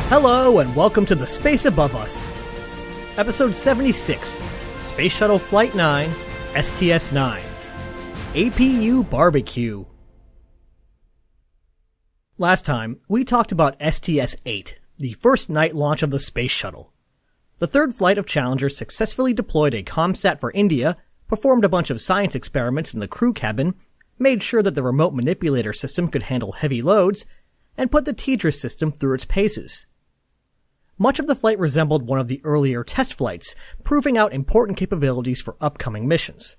Hello and welcome to The Space Above Us. Episode 76, Space Shuttle Flight 9, STS-9, APU Barbecue. Last time, we talked about STS-8, the first night launch of the Space Shuttle. The third flight of Challenger successfully deployed a ComSat for India, performed a bunch of science experiments in the crew cabin, made sure that the remote manipulator system could handle heavy loads, and put the TDRS system through its paces. Much of the flight resembled one of the earlier test flights, proving out important capabilities for upcoming missions.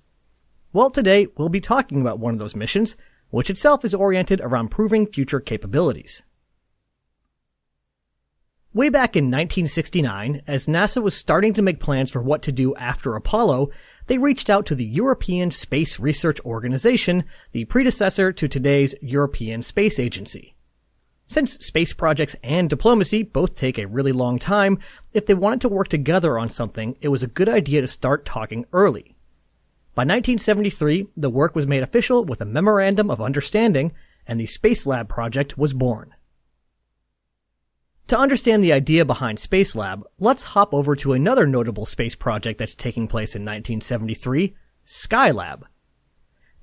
Well, today we'll be talking about one of those missions, which itself is oriented around proving future capabilities. Way back in 1969, as NASA was starting to make plans for what to do after Apollo, they reached out to the European Space Research Organization, the predecessor to today's European Space Agency. Since space projects and diplomacy both take a really long time, if they wanted to work together on something, it was a good idea to start talking early. By 1973, the work was made official with a Memorandum of Understanding, and the Space Lab project was born. To understand the idea behind Space Lab, let's hop over to another notable space project that's taking place in 1973, Skylab.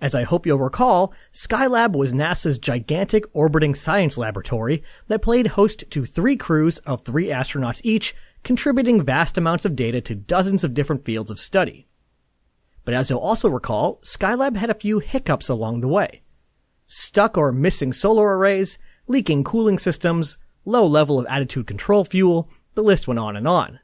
As I hope you'll recall, Skylab was NASA's gigantic orbiting science laboratory that played host to 3 crews of 3 astronauts each, contributing vast amounts of data to dozens of different fields of study. But as you'll also recall, Skylab had a few hiccups along the way. Stuck or missing solar arrays, leaking cooling systems, low level of attitude control fuel, the list went on and on.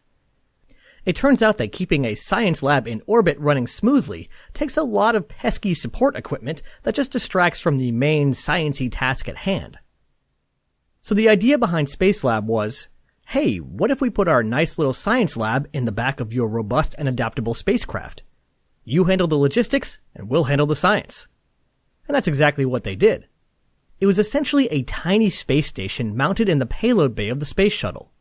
It turns out that keeping a science lab in orbit running smoothly takes a lot of pesky support equipment that just distracts from the main science-y task at hand. So the idea behind Space Lab was, hey, what if we put our nice little science lab in the back of your robust and adaptable spacecraft? You handle the logistics, and we'll handle the science. And that's exactly what they did. It was essentially a tiny space station mounted in the payload bay of the space shuttle.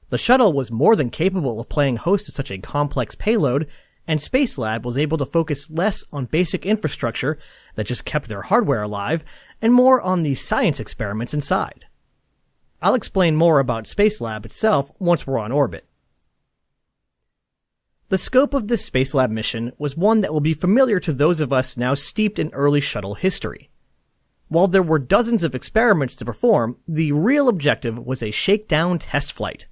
The shuttle was more than capable of playing host to such a complex payload, and Space Lab was able to focus less on basic infrastructure that just kept their hardware alive, and more on the science experiments inside. I'll explain more about Space Lab itself once we're on orbit. The scope of this Space Lab mission was one that will be familiar to those of us now steeped in early shuttle history. While there were dozens of experiments to perform, the real objective was a shakedown test flight.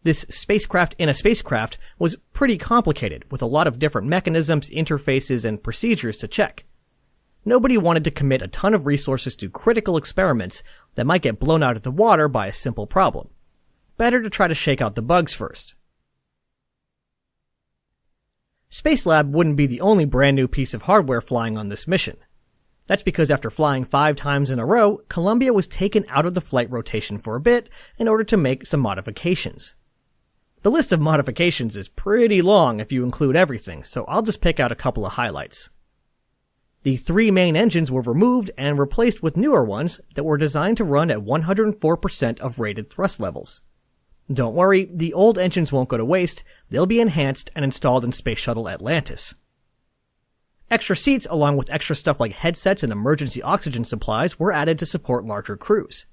This spacecraft in a spacecraft was pretty complicated, with a lot of different mechanisms, interfaces, and procedures to check. Nobody wanted to commit a ton of resources to critical experiments that might get blown out of the water by a simple problem. Better to try to shake out the bugs first. Space Lab wouldn't be the only brand new piece of hardware flying on this mission. That's because after flying 5 times in a row, Columbia was taken out of the flight rotation for a bit in order to make some modifications. The list of modifications is pretty long if you include everything, so I'll just pick out a couple of highlights. The 3 main engines were removed and replaced with newer ones that were designed to run at 104% of rated thrust levels. Don't worry, the old engines won't go to waste, they'll be enhanced and installed in Space Shuttle Atlantis. Extra seats along with extra stuff like headsets and emergency oxygen supplies were added to support larger crews.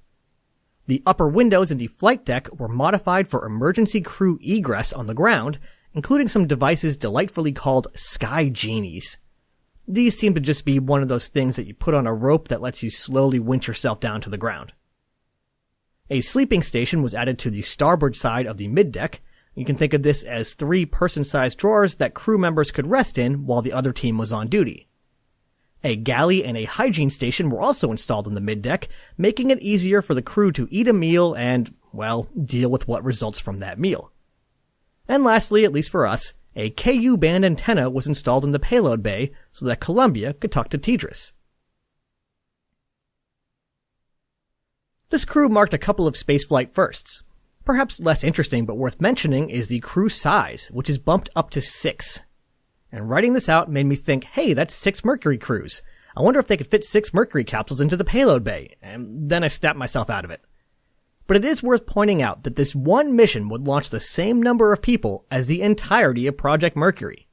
The upper windows in the flight deck were modified for emergency crew egress on the ground, including some devices delightfully called Sky Genies. These seem to just be one of those things that you put on a rope that lets you slowly winch yourself down to the ground. A sleeping station was added to the starboard side of the middeck. You can think of this as 3 person-sized drawers that crew members could rest in while the other team was on duty. A galley and a hygiene station were also installed in the middeck, making it easier for the crew to eat a meal and, well, deal with what results from that meal. And lastly, at least for us, a KU band antenna was installed in the payload bay so that Columbia could talk to TDRS. This crew marked a couple of spaceflight firsts. Perhaps less interesting but worth mentioning is the crew size, which is bumped up to 6. And writing this out made me think, hey, that's 6 Mercury crews. I wonder if they could fit 6 Mercury capsules into the payload bay, and then I snapped myself out of it. But it is worth pointing out that this one mission would launch the same number of people as the entirety of Project Mercury.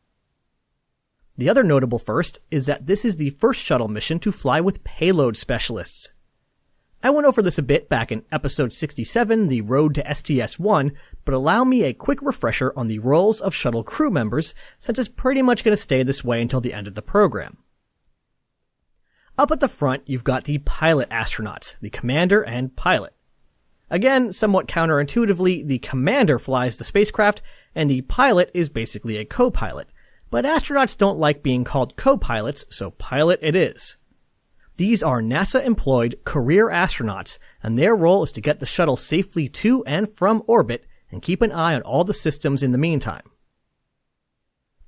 The other notable first is that this is the first shuttle mission to fly with payload specialists. I went over this a bit back in episode 67, The Road to STS-9, but allow me a quick refresher on the roles of shuttle crew members, since it's pretty much going to stay this way until the end of the program. Up at the front, you've got the pilot astronauts, the commander and pilot. Again, somewhat counterintuitively, the commander flies the spacecraft, and the pilot is basically a co-pilot. But astronauts don't like being called co-pilots, so pilot it is. These are NASA-employed career astronauts, and their role is to get the shuttle safely to and from orbit and keep an eye on all the systems in the meantime.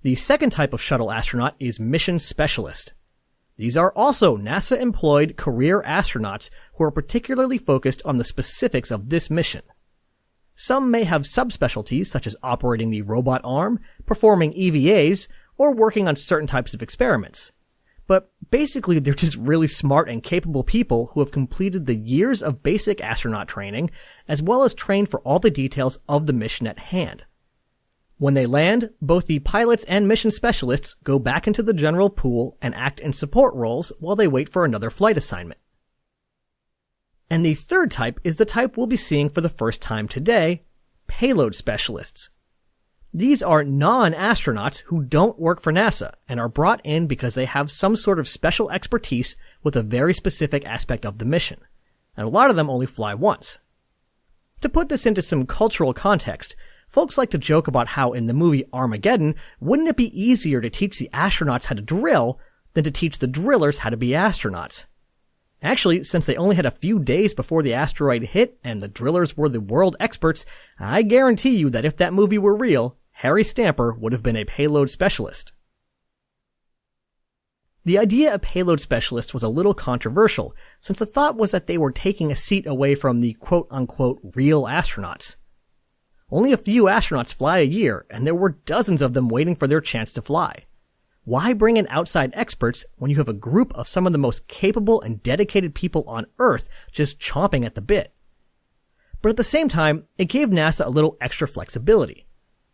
The second type of shuttle astronaut is mission specialist. These are also NASA-employed career astronauts who are particularly focused on the specifics of this mission. Some may have subspecialties such as operating the robot arm, performing EVAs, or working on certain types of experiments. But basically, they're just really smart and capable people who have completed the years of basic astronaut training, as well as trained for all the details of the mission at hand. When they land, both the pilots and mission specialists go back into the general pool and act in support roles while they wait for another flight assignment. And the third type is the type we'll be seeing for the first time today, payload specialists. These are non-astronauts who don't work for NASA and are brought in because they have some sort of special expertise with a very specific aspect of the mission, and a lot of them only fly once. To put this into some cultural context, folks like to joke about how in the movie Armageddon, wouldn't it be easier to teach the astronauts how to drill than to teach the drillers how to be astronauts? Actually, since they only had a few days before the asteroid hit and the drillers were the world experts, I guarantee you that if that movie were real, Harry Stamper would have been a payload specialist. The idea of payload specialists was a little controversial, since the thought was that they were taking a seat away from the quote-unquote real astronauts. Only a few astronauts fly a year, and there were dozens of them waiting for their chance to fly. Why bring in outside experts when you have a group of some of the most capable and dedicated people on Earth just chomping at the bit? But at the same time, it gave NASA a little extra flexibility.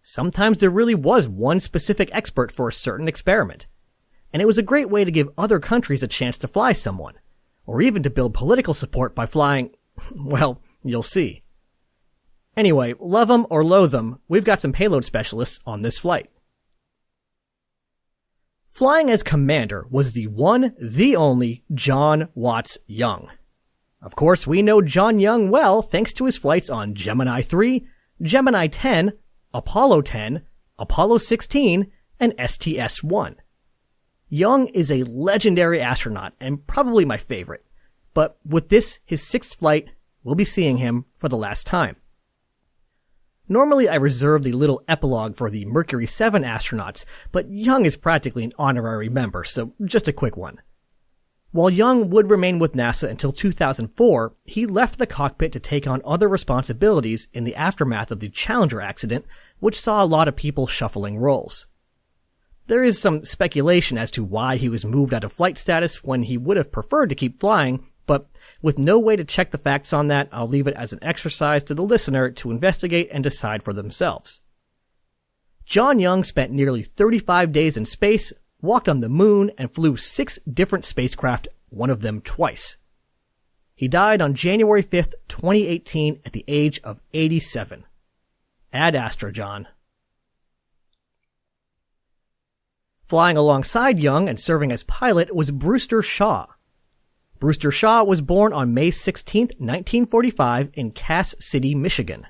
Sometimes there really was one specific expert for a certain experiment. And it was a great way to give other countries a chance to fly someone. Or even to build political support by flying, well, you'll see. Anyway, love them or loathe them, we've got some payload specialists on this flight. Flying as commander was the one, the only John Watts Young. Of course, we know John Young well thanks to his flights on Gemini 3, Gemini 10, Apollo 10, Apollo 16, and STS-9. Young is a legendary astronaut and probably my favorite, but with this, his sixth flight, we'll be seeing him for the last time. Normally I reserve the little epilogue for the Mercury 7 astronauts, but Young is practically an honorary member, so just a quick one. While Young would remain with NASA until 2004, he left the cockpit to take on other responsibilities in the aftermath of the Challenger accident, which saw a lot of people shuffling roles. There is some speculation as to why he was moved out of flight status when he would have preferred to keep flying, but with no way to check the facts on that, I'll leave it as an exercise to the listener to investigate and decide for themselves. John Young spent nearly 35 days in space, walked on the moon, and flew 6 different spacecraft, one of them twice. He died on January 5th, 2018 at the age of 87. Ad Astra, John. Flying alongside Young and serving as pilot was Brewster Shaw. Brewster Shaw was born on May 16, 1945 in Cass City, Michigan.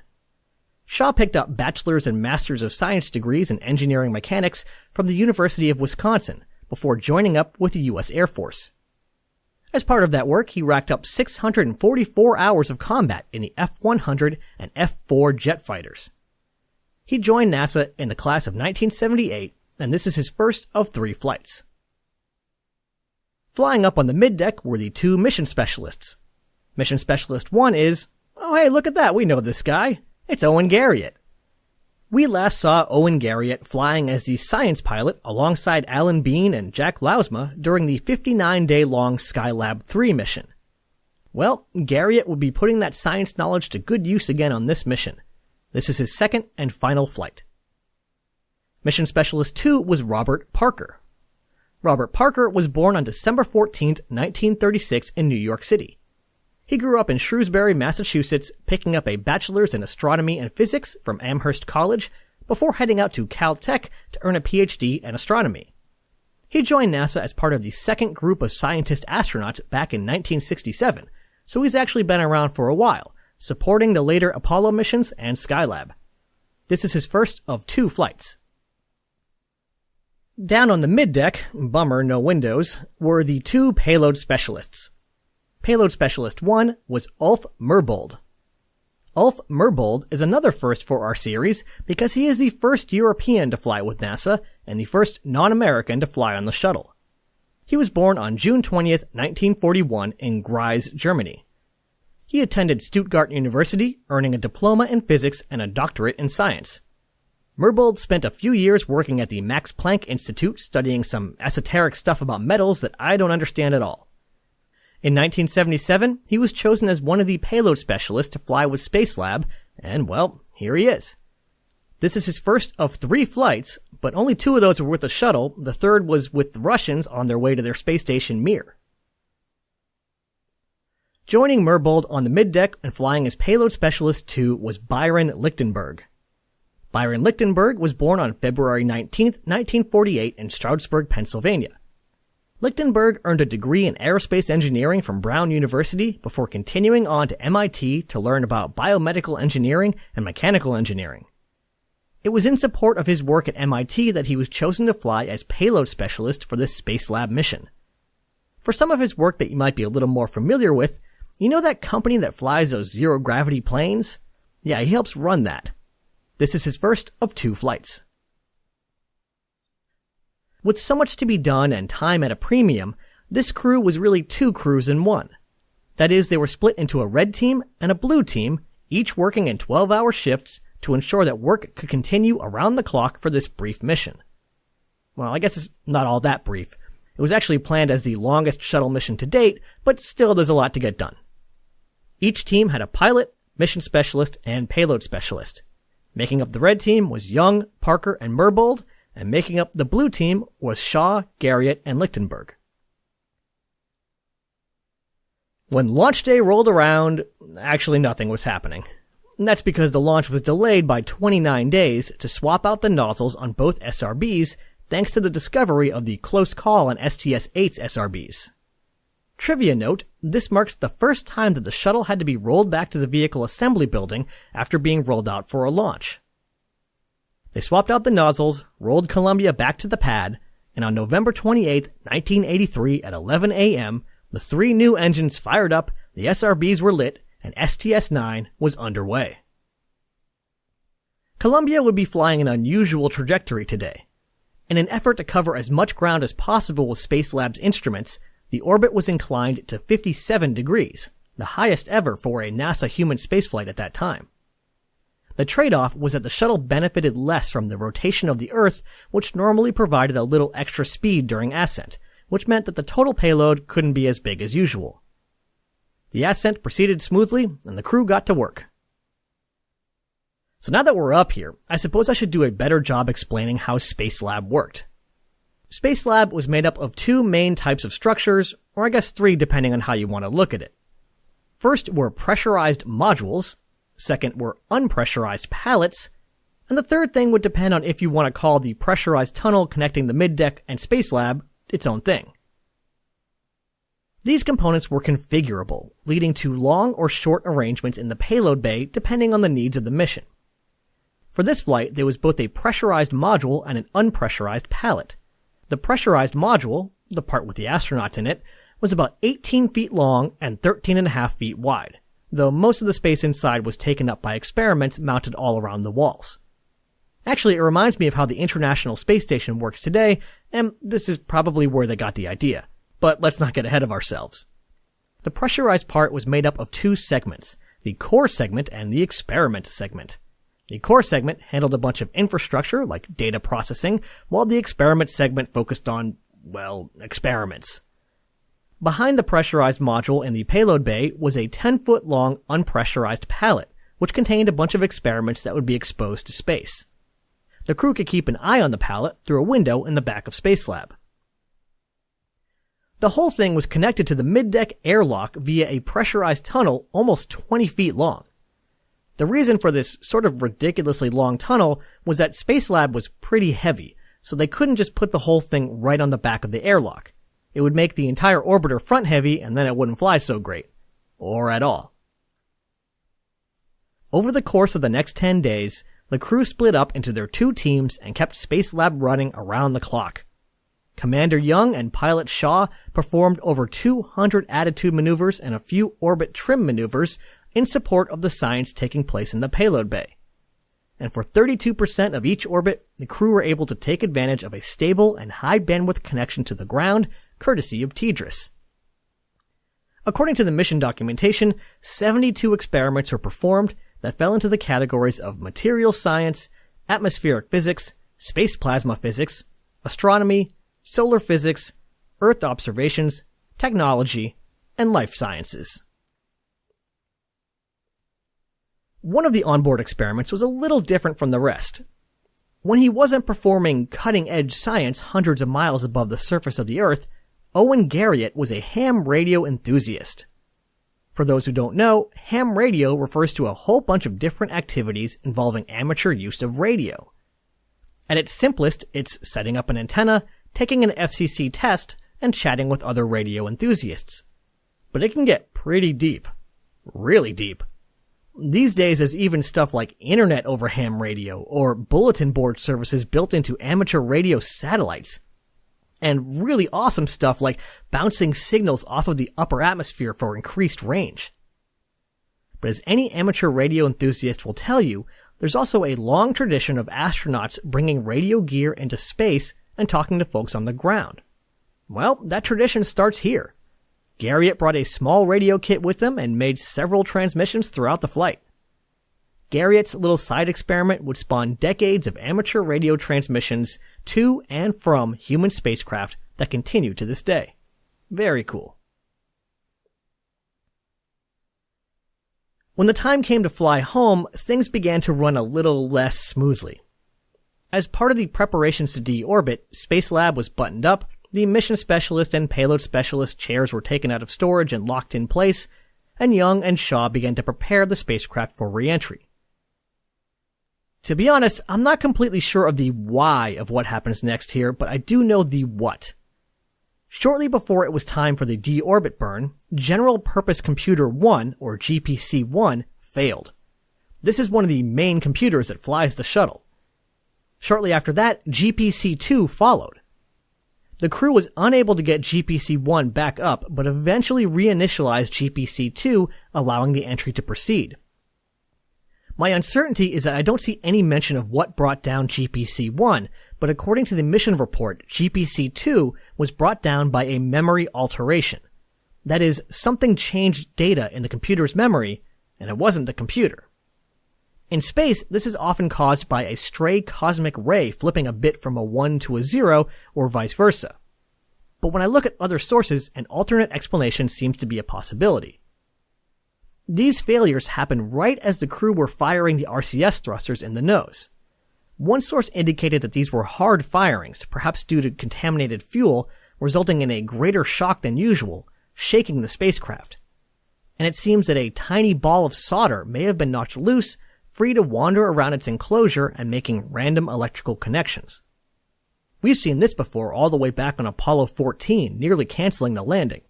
Shaw picked up bachelor's and master's of science degrees in engineering mechanics from the University of Wisconsin before joining up with the U.S. Air Force. As part of that work, he racked up 644 hours of combat in the F-100 and F-4 jet fighters. He joined NASA in the class of 1978, and this is his first of 3 flights. Flying up on the middeck were the 2 mission specialists. Mission Specialist 1 is, oh hey, look at that, we know this guy. It's Owen Garriott. We last saw Owen Garriott flying as the science pilot alongside Alan Bean and Jack Lausma during the 59-day-long Skylab 3 mission. Well, Garriott would be putting that science knowledge to good use again on this mission. This is his second and final flight. Mission Specialist 2 was Robert Parker. Robert Parker was born on December 14, 1936 in New York City. He grew up in Shrewsbury, Massachusetts, picking up a bachelor's in astronomy and physics from Amherst College before heading out to Caltech to earn a PhD in astronomy. He joined NASA as part of the second group of scientist astronauts back in 1967, so he's actually been around for a while, supporting the later Apollo missions and Skylab. This is his first of 2 flights. Down on the middeck, bummer no windows, were the 2 payload specialists. Payload Specialist 1 was Ulf Merbold. Ulf Merbold is another first for our series because he is the first European to fly with NASA and the first non-American to fly on the shuttle. He was born on June 20th, 1941 in Greiz, Germany. He attended Stuttgart University, earning a diploma in physics and a doctorate in science. Merbold spent a few years working at the Max Planck Institute studying some esoteric stuff about metals that I don't understand at all. In 1977, he was chosen as one of the payload specialists to fly with Spacelab, and well, here he is. This is his first of 3 flights, but only 2 of those were with the shuttle. The third was with the Russians on their way to their space station Mir. Joining Merbold on the middeck and flying as Payload Specialist 2 was Byron Lichtenberg. Byron Lichtenberg was born on February 19, 1948 in Stroudsburg, Pennsylvania. Lichtenberg earned a degree in aerospace engineering from Brown University before continuing on to MIT to learn about biomedical engineering and mechanical engineering. It was in support of his work at MIT that he was chosen to fly as payload specialist for this Spacelab mission. For some of his work that you might be a little more familiar with, you know that company that flies those zero-gravity planes? Yeah, he helps run that. This is his first of 2 flights. With so much to be done and time at a premium, this crew was really 2 crews in one. That is, they were split into a red team and a blue team, each working in 12-hour shifts to ensure that work could continue around the clock for this brief mission. Well, I guess it's not all that brief. It was actually planned as the longest shuttle mission to date, but still there's a lot to get done. Each team had a pilot, mission specialist, and payload specialist. Making up the red team was Young, Parker, and Merbold, and making up the blue team was Shaw, Garriott, and Lichtenberg. When launch day rolled around, actually nothing was happening. And that's because the launch was delayed by 29 days to swap out the nozzles on both SRBs thanks to the discovery of the close call on STS-9's SRBs. Trivia note, this marks the first time that the shuttle had to be rolled back to the vehicle assembly building after being rolled out for a launch. They swapped out the nozzles, rolled Columbia back to the pad, and on November 28, 1983 at 11 a.m., the 3 new engines fired up, the SRBs were lit, and STS-9 was underway. Columbia would be flying an unusual trajectory today. In an effort to cover as much ground as possible with Spacelab's instruments, the orbit was inclined to 57 degrees, the highest ever for a NASA human spaceflight at that time. The trade-off was that the shuttle benefited less from the rotation of the Earth, which normally provided a little extra speed during ascent, which meant that the total payload couldn't be as big as usual. The ascent proceeded smoothly, and the crew got to work. So now that we're up here, I suppose I should do a better job explaining how Spacelab worked. Spacelab was made up of 2 main types of structures, or I guess 3 depending on how you want to look at it. First were pressurized modules, second were unpressurized pallets, and the third thing would depend on if you want to call the pressurized tunnel connecting the middeck and Spacelab its own thing. These components were configurable, leading to long or short arrangements in the payload bay depending on the needs of the mission. For this flight, there was both a pressurized module and an unpressurized pallet. The pressurized module, the part with the astronauts in it, was about 18 feet long and 13.5 feet wide, though most of the space inside was taken up by experiments mounted all around the walls. Actually, it reminds me of how the International Space Station works today, and this is probably where they got the idea. But let's not get ahead of ourselves. The pressurized part was made up of 2 segments, the core segment and the experiment segment. The core segment handled a bunch of infrastructure like data processing, while the experiment segment focused on, well, experiments. Behind the pressurized module in the payload bay was a 10-foot-long unpressurized pallet, which contained a bunch of experiments that would be exposed to space. The crew could keep an eye on the pallet through a window in the back of Spacelab. The whole thing was connected to the mid-deck airlock via a pressurized tunnel almost 20 feet long. The reason for this sort of ridiculously long tunnel was that Spacelab was pretty heavy, so they couldn't just put the whole thing right on the back of the airlock. It would make the entire orbiter front heavy and then it wouldn't fly so great. Or at all. Over the course of the next 10 days, the crew split up into their 2 teams and kept Spacelab running around the clock. Commander Young and Pilot Shaw performed over 200 attitude maneuvers and a few orbit trim maneuvers in support of the science taking place in the payload bay. And for 32% of each orbit, the crew were able to take advantage of a stable and high bandwidth connection to the ground, courtesy of TDRS. According to the mission documentation, 72 experiments were performed that fell into the categories of material science, atmospheric physics, space plasma physics, astronomy, solar physics, Earth observations, technology, and life sciences. One of the onboard experiments was a little different from the rest. When he wasn't performing cutting-edge science hundreds of miles above the surface of the Earth, Owen Garriott was a ham radio enthusiast. For those who don't know, ham radio refers to a whole bunch of different activities involving amateur use of radio. At its simplest, it's setting up an antenna, taking an FCC test, and chatting with other radio enthusiasts. But it can get pretty deep. Really deep. These days there's even stuff like internet over ham radio or bulletin board services built into amateur radio satellites. And really awesome stuff like bouncing signals off of the upper atmosphere for increased range. But as any amateur radio enthusiast will tell you, there's also a long tradition of astronauts bringing radio gear into space and talking to folks on the ground. Well, that tradition starts here. Garriott brought a small radio kit with him and made several transmissions throughout the flight. Garriott's little side experiment would spawn decades of amateur radio transmissions to and from human spacecraft that continue to this day. Very cool. When the time came to fly home, things began to run a little less smoothly. As part of the preparations to deorbit, Spacelab was buttoned up, the mission specialist and payload specialist chairs were taken out of storage and locked in place, and Young and Shaw began to prepare the spacecraft for re-entry. To be honest, I'm not completely sure of the why of what happens next here, but I do know the what. Shortly before it was time for the deorbit burn, General Purpose Computer 1, or GPC-1, failed. This is one of the main computers that flies the shuttle. Shortly after that, GPC-2 followed. The crew was unable to get GPC-1 back up, but eventually reinitialized GPC-2, allowing the entry to proceed. My uncertainty is that I don't see any mention of what brought down GPC-1, but according to the mission report, GPC-2 was brought down by a memory alteration. That is, something changed data in the computer's memory, and it wasn't the computer. In space, this is often caused by a stray cosmic ray flipping a bit from a 1 to a 0, or vice versa. But when I look at other sources, an alternate explanation seems to be a possibility. These failures happen right as the crew were firing the RCS thrusters in the nose. One source indicated that these were hard firings, perhaps due to contaminated fuel, resulting in a greater shock than usual, shaking the spacecraft. And it seems that a tiny ball of solder may have been knocked loose, free to wander around its enclosure and making random electrical connections. We've seen this before all the way back on Apollo 14, nearly canceling the landing.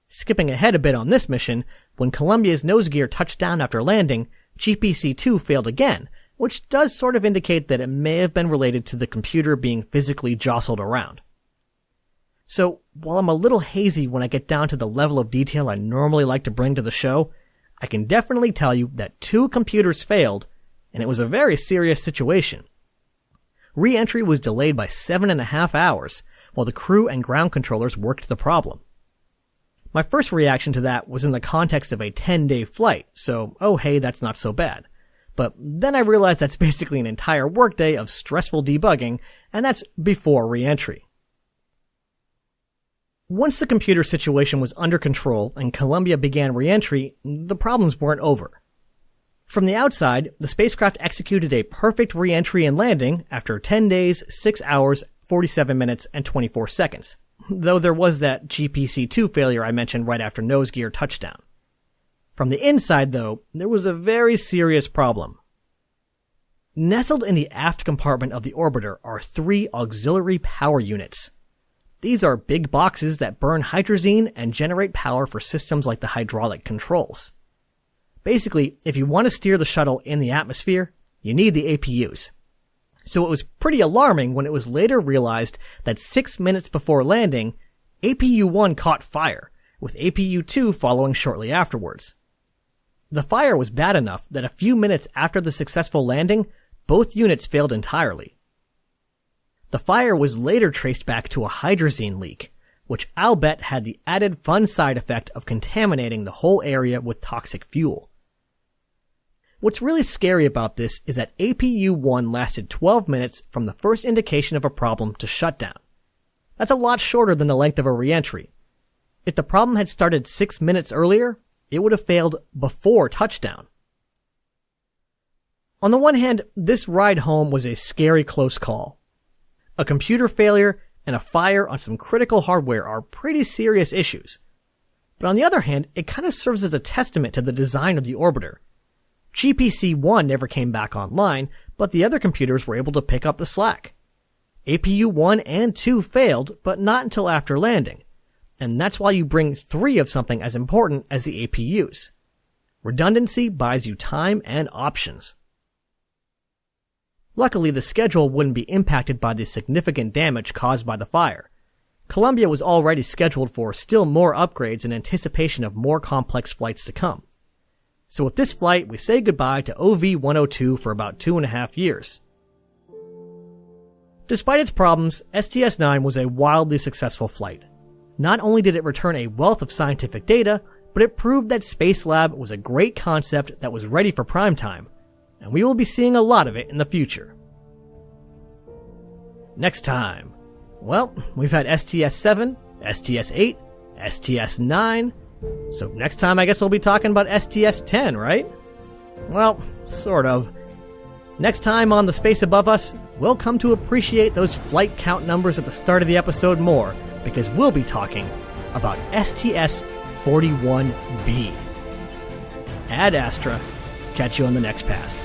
Skipping ahead a bit on this mission, when Columbia's nose gear touched down after landing, GPC-2 failed again, which does sort of indicate that it may have been related to the computer being physically jostled around. So, while I'm a little hazy when I get down to the level of detail I normally like to bring to the show, I can definitely tell you that 2 computers failed, and it was a very serious situation. Re-entry was delayed by 7.5 hours, while the crew and ground controllers worked the problem. My first reaction to that was in the context of a 10-day flight, so oh hey, that's not so bad. But then I realized that's basically an entire workday of stressful debugging, and that's before re-entry. Once the computer situation was under control and Columbia began re-entry, the problems weren't over. From the outside, the spacecraft executed a perfect re-entry and landing after 10 days, 6 hours, 47 minutes, and 24 seconds. though there was that GPC-2 failure I mentioned right after nose gear touchdown. From the inside, though, there was a very serious problem. Nestled in the aft compartment of the orbiter are 3 auxiliary power units. These are big boxes that burn hydrazine and generate power for systems like the hydraulic controls. Basically, if you want to steer the shuttle in the atmosphere, you need the APUs. So it was pretty alarming when it was later realized that 6 minutes before landing, APU-1 caught fire, with APU-2 following shortly afterwards. The fire was bad enough that a few minutes after the successful landing, both units failed entirely. The fire was later traced back to a hydrazine leak, which I'll bet had the added fun side effect of contaminating the whole area with toxic fuel. What's really scary about this is that APU-1 lasted 12 minutes from the first indication of a problem to shutdown. That's a lot shorter than the length of a reentry. If the problem had started 6 minutes earlier, it would have failed before touchdown. On the one hand, this ride home was a scary close call. A computer failure and a fire on some critical hardware are pretty serious issues. But on the other hand, it kind of serves as a testament to the design of the orbiter. GPC-1 never came back online, but the other computers were able to pick up the slack. APU-1 and 2 failed, but not until after landing. And that's why you bring 3 of something as important as the APUs. Redundancy buys you time and options. Luckily, the schedule wouldn't be impacted by the significant damage caused by the fire. Columbia was already scheduled for still more upgrades in anticipation of more complex flights to come. So with this flight, we say goodbye to OV-102 for about 2.5 years. Despite its problems, STS-9 was a wildly successful flight. Not only did it return a wealth of scientific data, but it proved that Spacelab was a great concept that was ready for prime time, and we will be seeing a lot of it in the future. Next time. Well, we've had STS-7, STS-8, STS-9, so next time I guess we'll be talking about STS-10, right? Well, sort of. Next time on The Space Above Us, we'll come to appreciate those flight count numbers at the start of the episode more, because we'll be talking about STS-41B. Ad Astra. Catch you on the next pass.